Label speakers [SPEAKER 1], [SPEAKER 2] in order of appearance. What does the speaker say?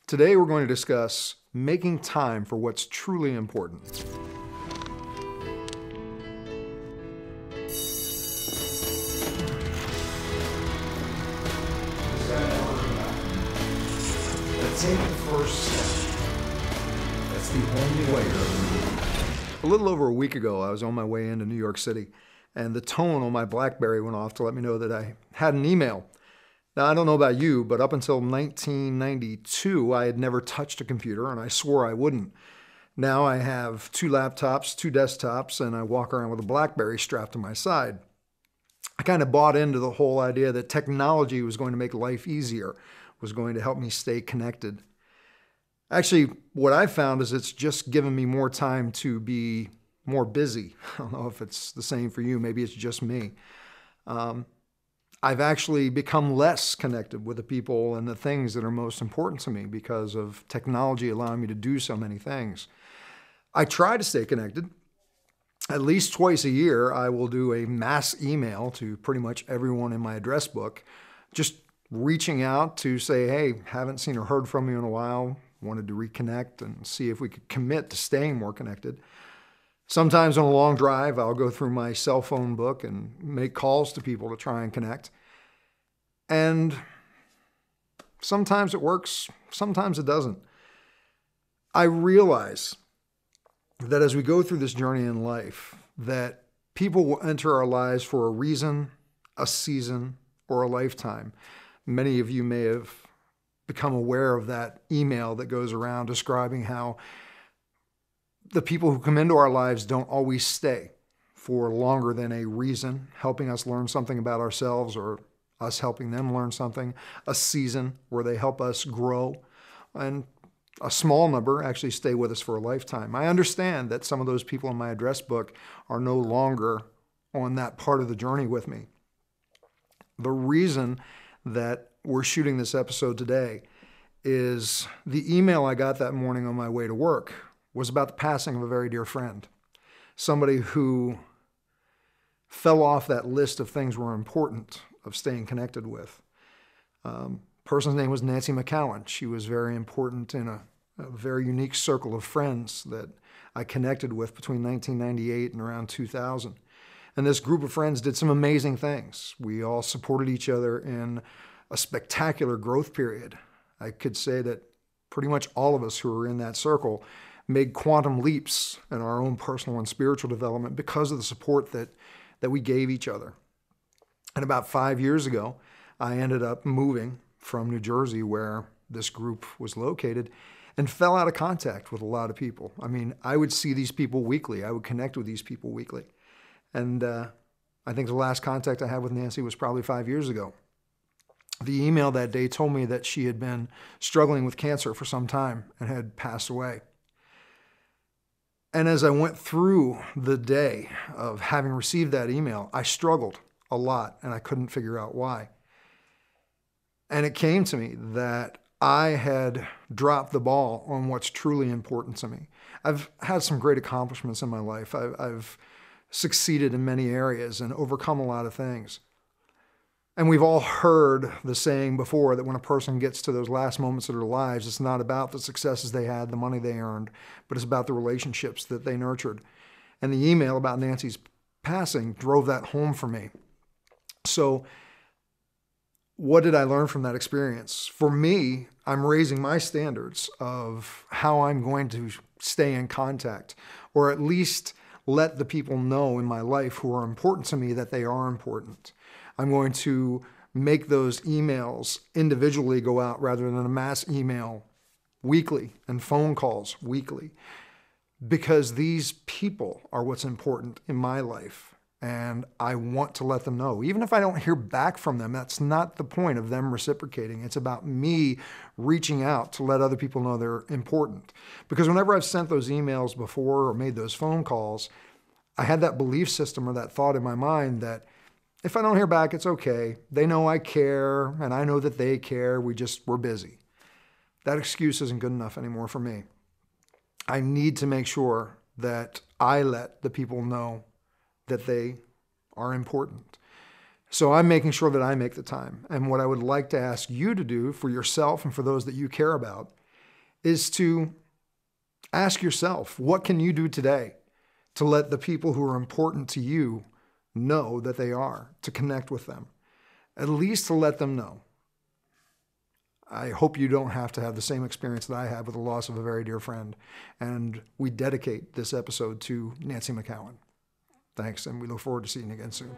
[SPEAKER 1] Today we're going to discuss making time for what's truly important. Take the first step. That's the only way you're ever. A little over a week ago, I was on my way into New York City, and the tone on my BlackBerry went off to let me know that I had an email. Now, I don't know about you, but up until 1992, I had never touched a computer, and I swore I wouldn't. Now I have 2 laptops, 2 desktops, and I walk around with a BlackBerry strapped to my side. I kind of bought into the whole idea that technology was going to make life easier, was going to help me stay connected. Actually, what I've found is it's just given me more time to be more busy. I don't know if it's the same for you. Maybe it's just me. I've actually become less connected with the people and the things that are most important to me because of technology allowing me to do so many things. I try to stay connected. At least twice a year, I will do a mass email to pretty much everyone in my address book, just reaching out to say, hey, haven't seen or heard from you in a while, wanted to reconnect and see if we could commit to staying more connected. Sometimes on a long drive, I'll go through my cell phone book and make calls to people to try and connect. And sometimes it works, sometimes it doesn't. I realize that as we go through this journey in life, that people will enter our lives for a reason, a season, or a lifetime. Many of you may have become aware of that email that goes around describing how the people who come into our lives don't always stay for longer than a reason, helping us learn something about ourselves or us helping them learn something, a season where they help us grow, and a small number actually stay with us for a lifetime. I understand that some of those people in my address book are no longer on that part of the journey with me. The reason that we're shooting this episode today is the email I got that morning on my way to work was about the passing of a very dear friend, somebody who fell off that list of things were important of staying connected with. Person's name was Nancy McCowan. She was very important in a very unique circle of friends that I connected with between 1998 and around 2000. And this group of friends did some amazing things. We all supported each other in a spectacular growth period. I could say that pretty much all of us who were in that circle made quantum leaps in our own personal and spiritual development because of the support that we gave each other. And about 5 years ago, I ended up moving from New Jersey, where this group was located, and fell out of contact with a lot of people. I mean, I would see these people weekly. I would connect with these people weekly. And I think the last contact I had with Nancy was probably 5 years ago. The email that day told me that she had been struggling with cancer for some time and had passed away. And as I went through the day of having received that email, I struggled a lot and I couldn't figure out why. And it came to me that I had dropped the ball on what's truly important to me. I've had some great accomplishments in my life. I've succeeded in many areas and overcome a lot of things. And we've all heard the saying before that when a person gets to those last moments of their lives, it's not about the successes they had, the money they earned, but it's about the relationships that they nurtured. And the email about Nancy's passing drove that home for me. So what did I learn from that experience? For me, I'm raising my standards of how I'm going to stay in contact, or at least let the people know in my life who are important to me that they are important. I'm going to make those emails individually go out rather than a mass email weekly and phone calls weekly, because these people are what's important in my life. And I want to let them know. Even if I don't hear back from them, that's not the point of them reciprocating. It's about me reaching out to let other people know they're important. Because whenever I've sent those emails before or made those phone calls, I had that belief system or that thought in my mind that if I don't hear back, it's okay. They know I care, and I know that they care. We're busy. That excuse isn't good enough anymore for me. I need to make sure that I let the people know that they are important. So I'm making sure that I make the time. And what I would like to ask you to do for yourself and for those that you care about is to ask yourself, what can you do today to let the people who are important to you know that they are, to connect with them, at least to let them know. I hope you don't have to have the same experience that I had with the loss of a very dear friend. And we dedicate this episode to Nancy McCowan. Thanks, and we look forward to seeing you again soon.